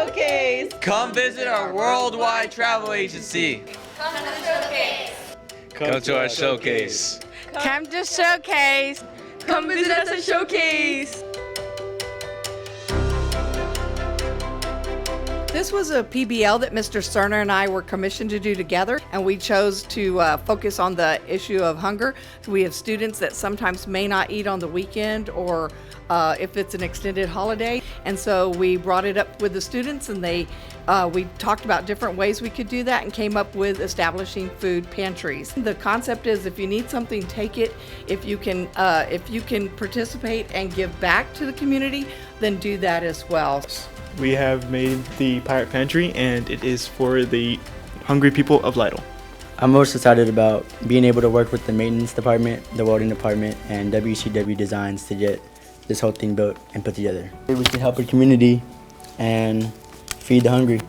showcase. Come visit our worldwide travel agency. Come to the showcase. Come to our showcase. Come to showcase. Come visit us at Showcase. This was a PBL that Mr. Cerner and I were commissioned to do together, and we chose to focus on the issue of hunger. So we have students that sometimes may not eat on the weekend or if it's an extended holiday, and so we brought it up with the students, and we talked about different ways we could do that and came up with establishing food pantries. The concept is if you need something, take it. If you can participate and give back to the community, then do that as well. We have made the Pirate Pantry, and it is for the hungry people of Lytle. I'm most excited about being able to work with the maintenance department, the welding department, and WCW Designs to get this whole thing built and put together. We can help our community and feed the hungry.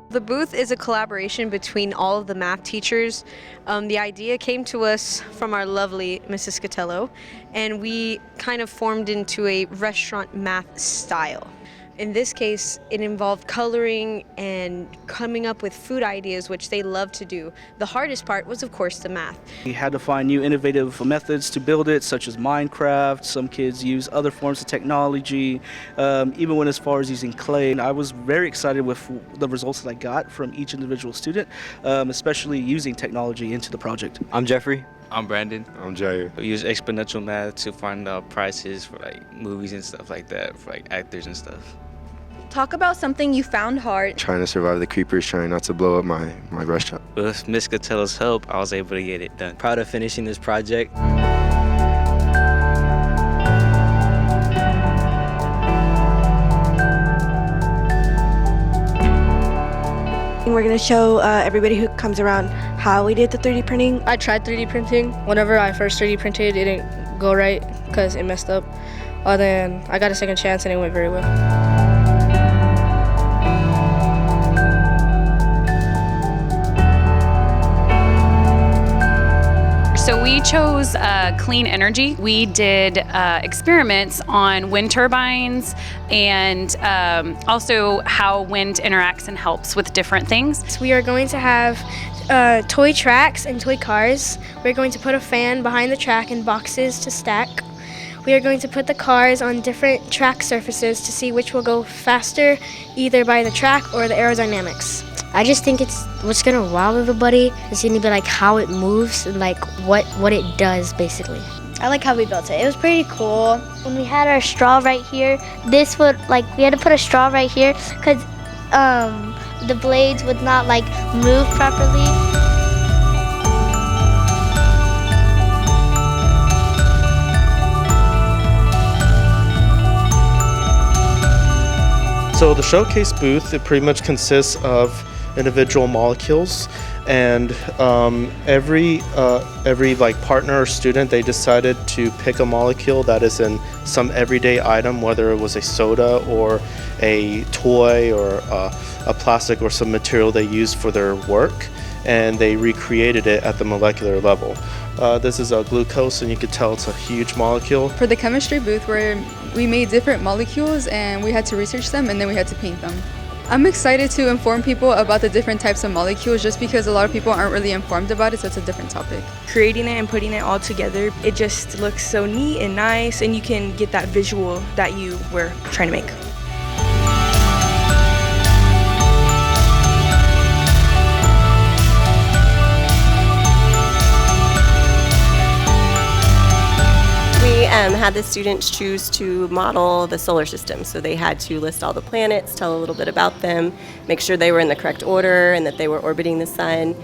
The booth is a collaboration between all of the math teachers. The idea came to us from our lovely Mrs. Scatello, and we kind of formed into a restaurant math style. In this case, it involved coloring and coming up with food ideas, which they love to do. The hardest part was, of course, the math. We had to find new innovative methods to build it, such as Minecraft. Some kids use other forms of technology, even when as far as using clay. I was very excited with the results that I got from each individual student, especially using technology into the project. I'm Jeffrey. I'm Brandon. I'm Jair. We use exponential math to find out prices for movies and stuff like that, for actors and stuff. Talk about something you found hard. Trying to survive the creepers, trying not to blow up my restaurant. With Miss Catello's help, I was able to get it done. Proud of finishing this project. We're going to show everybody who comes around how we did the 3D printing. I tried 3D printing. Whenever I first 3D printed, it didn't go right because it messed up. Then I got a second chance and it went very well. So we chose clean energy. We did experiments on wind turbines and also how wind interacts and helps with different things. So we are going to have toy tracks and toy cars. We're going to put a fan behind the track and boxes to stack. We are going to put the cars on different track surfaces to see which will go faster, either by the track or the aerodynamics. I just think what's gonna wow everybody is gonna be how it moves and what it does basically. I like how we built it. It was pretty cool. When we had our straw right here, this would we had to put a straw right here because the blades would not move properly. So the showcase booth, it pretty much consists of individual molecules, and every partner or student, they decided to pick a molecule that is in some everyday item, whether it was a soda or a toy or a plastic or some material they used for their work, and they recreated it at the molecular level. This is a glucose, and you can tell it's a huge molecule. For the chemistry booth, where we made different molecules and we had to research them and then we had to paint them. I'm excited to inform people about the different types of molecules just because a lot of people aren't really informed about it, so it's a different topic. Creating it and putting it all together, it just looks so neat and nice, and you can get that visual that you were trying to make. We had the students choose to model the solar system. So they had to list all the planets, tell a little bit about them, make sure they were in the correct order and that they were orbiting the sun.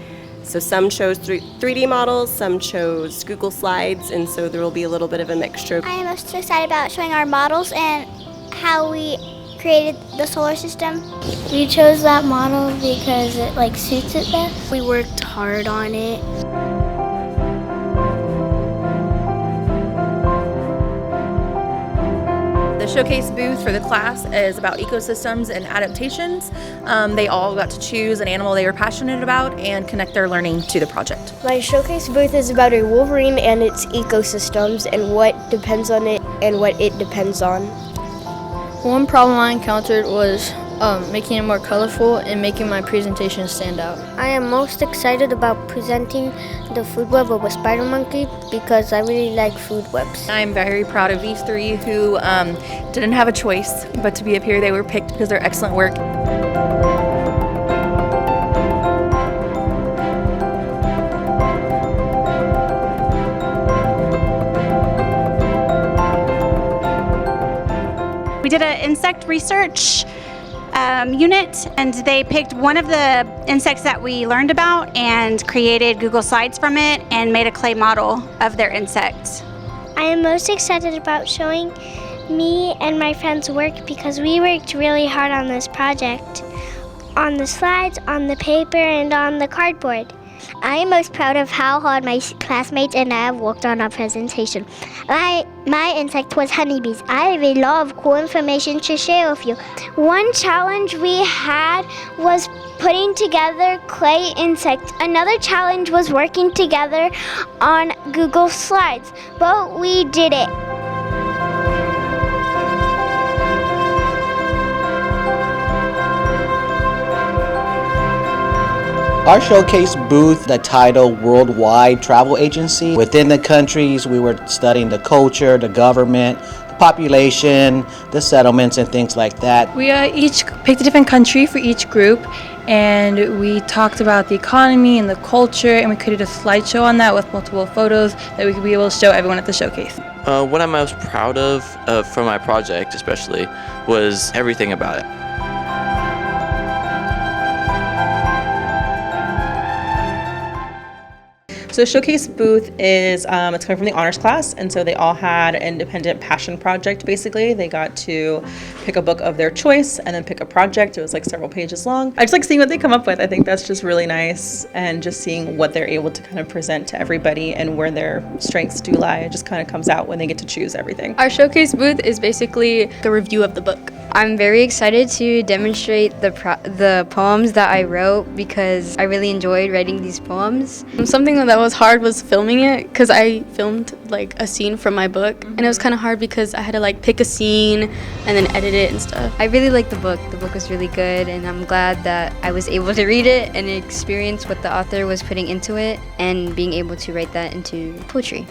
So some chose 3D models, some chose Google Slides, and so there will be a little bit of a mixture. I am most excited about showing our models and how we created the solar system. We chose that model because it suits it best. We worked hard on it. The The showcase booth for the class is about ecosystems and adaptations. They all got to choose an animal they were passionate about and connect their learning to the project. My showcase booth is about a wolverine and its ecosystems and what depends on it and what it depends on. One problem I encountered was making it more colorful and making my presentation stand out. I am most excited about presenting the food web of a spider monkey because I really like food webs. I'm very proud of these three who didn't have a choice but to be up here. They were picked because of their excellent work. We did an insect research unit, and they picked one of the insects that we learned about and created Google Slides from it and made a clay model of their insect. I am most excited about showing me and my friends' work because we worked really hard on this project. On the slides, on the paper, and on the cardboard. I am most proud of how hard my classmates and I have worked on our presentation. My insect was honeybees. I have a lot of cool information to share with you. One challenge we had was putting together clay insects. Another challenge was working together on Google Slides, but we did it. Our showcase booth, the title Worldwide Travel Agency. Within the countries, we were studying the culture, the government, the population, the settlements, and things like that. We each picked a different country for each group, and we talked about the economy and the culture, and we created a slideshow on that with multiple photos that we could be able to show everyone at the showcase. What I'm most proud of for my project especially was everything about it. So the showcase booth is, it's coming from the honors class, and so they all had an independent passion project basically. They got to pick a book of their choice and then pick a project. It was like several pages long. I just like seeing what they come up with. I think that's just really nice, and just seeing what they're able to kind of present to everybody and where their strengths do lie. It just kind of comes out when they get to choose everything. Our showcase booth is basically a review of the book. I'm very excited to demonstrate the poems that I wrote because I really enjoyed writing these poems. Something that was hard was filming it because I filmed like a scene from my book, and it was kind of hard because I had to like pick a scene and then edit it and stuff. I really liked the book. The book was really good, and I'm glad that I was able to read it and experience what the author was putting into it and being able to write that into poetry.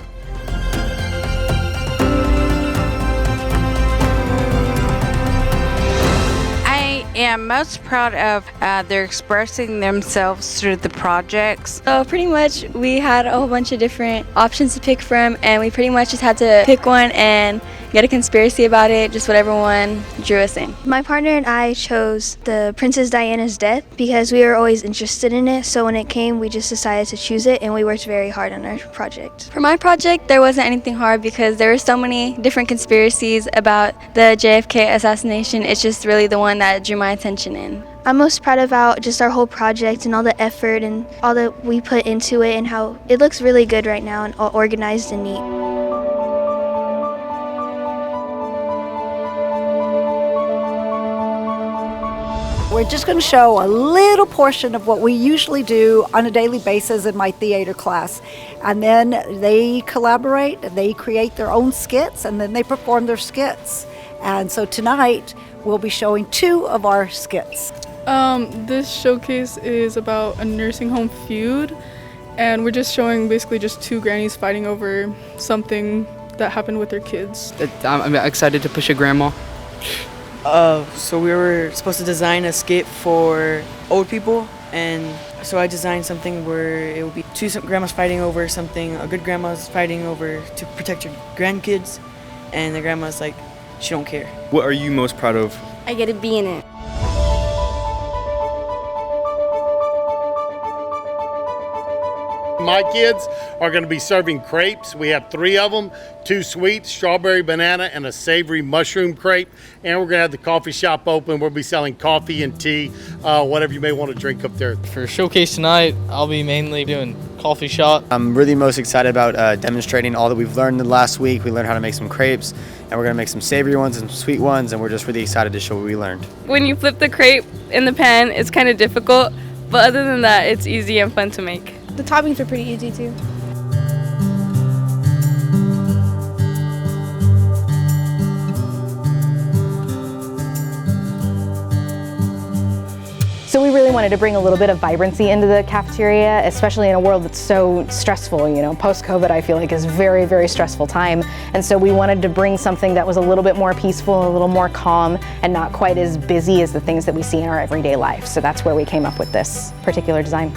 I am most proud of their expressing themselves through the projects. So pretty much we had a whole bunch of different options to pick from, and we pretty much just had to pick one and get a conspiracy about it, just what everyone drew us in. My partner and I chose the Princess Diana's death because we were always interested in it, so when it came we just decided to choose it, and we worked very hard on our project. For my project there wasn't anything hard because there were so many different conspiracies about the JFK assassination. It's just really the one that drew my attention in. I'm most proud about just our whole project and all the effort and all that we put into it, and how it looks really good right now and all organized and neat. We're just going to show a little portion of what we usually do on a daily basis in my theater class. And then they collaborate, they create their own skits, and then they perform their skits. And so tonight we'll be showing 2 of our skits. This showcase is about a nursing home feud, and we're just showing basically just 2 grannies fighting over something that happened with their kids. I'm excited to push a grandma. So we were supposed to design a skit for old people, and so I designed something where it would be 2 grandmas fighting over something. A good grandma's fighting over to protect her grandkids, and the grandma's like, she don't care. What are you most proud of? I get to be in it. My kids are going to be serving crepes. We have 3 of them, 2 sweet, strawberry banana, and a savory mushroom crepe. And we're going to have the coffee shop open. We'll be selling coffee and tea, whatever you may want to drink up there. For showcase tonight, I'll be mainly doing coffee shop. I'm really most excited about demonstrating all that we've learned in the last week. We learned how to make some crepes, and we're gonna make some savory ones and some sweet ones, and we're just really excited to show what we learned. When you flip the crepe in the pan, it's kind of difficult, but other than that, it's easy and fun to make. The toppings are pretty easy too. So we really wanted to bring a little bit of vibrancy into the cafeteria, especially in a world that's so stressful. You know, post-COVID I feel like is very, very stressful time. And so we wanted to bring something that was a little bit more peaceful, a little more calm, and not quite as busy as the things that we see in our everyday life. So that's where we came up with this particular design.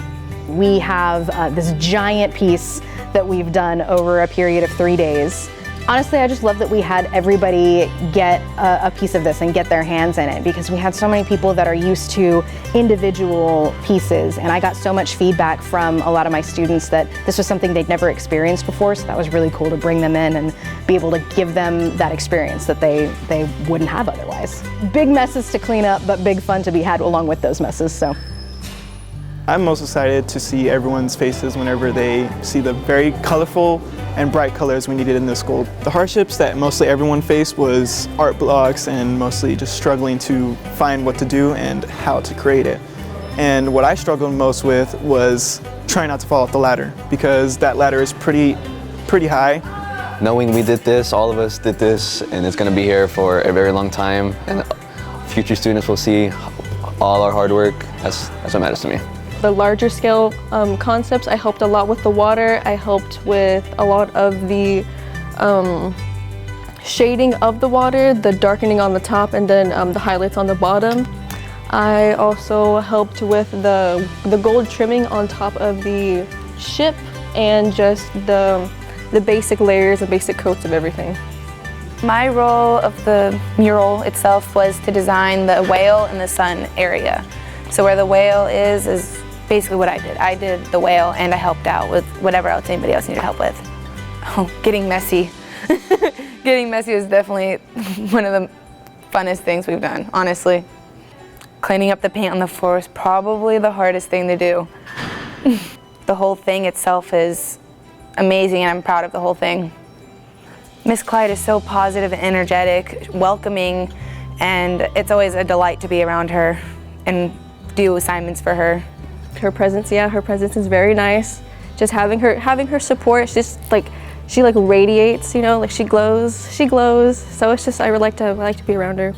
We have this giant piece that we've done over a period of 3 days. Honestly, I just love that we had everybody get a piece of this and get their hands in it, because we had so many people that are used to individual pieces, and I got so much feedback from a lot of my students that this was something they'd never experienced before, so that was really cool to bring them in and be able to give them that experience that they wouldn't have otherwise. Big messes to clean up, but big fun to be had along with those messes. So. I'm most excited to see everyone's faces whenever they see the very colorful and bright colors we needed in the school. The hardships that mostly everyone faced was art blocks and mostly just struggling to find what to do and how to create it. And what I struggled most with was trying not to fall off the ladder, because that ladder is pretty high. Knowing we did this, all of us did this, and it's going to be here for a very long time, and future students will see all our hard work. That's what matters to me. The larger scale concepts, I helped a lot with the water. I helped with a lot of the shading of the water, the darkening on the top, and then the highlights on the bottom. I also helped with the gold trimming on top of the ship, and just the basic layers and basic coats of everything. My role of the mural itself was to design the whale and the sun area. So where the whale is basically what I did. I did the whale, and I helped out with whatever else anybody else needed help with. Oh, getting messy. Getting messy is definitely one of the funnest things we've done, honestly. Cleaning up the paint on the floor is probably the hardest thing to do. The whole thing itself is amazing, and I'm proud of the whole thing. Miss Clyde is so positive and energetic, welcoming, and it's always a delight to be around her and do assignments for her. Her presence, yeah, her presence is very nice. Just having her support, it's just like, she like radiates, you know, like she glows. So it's just, I like to be around her.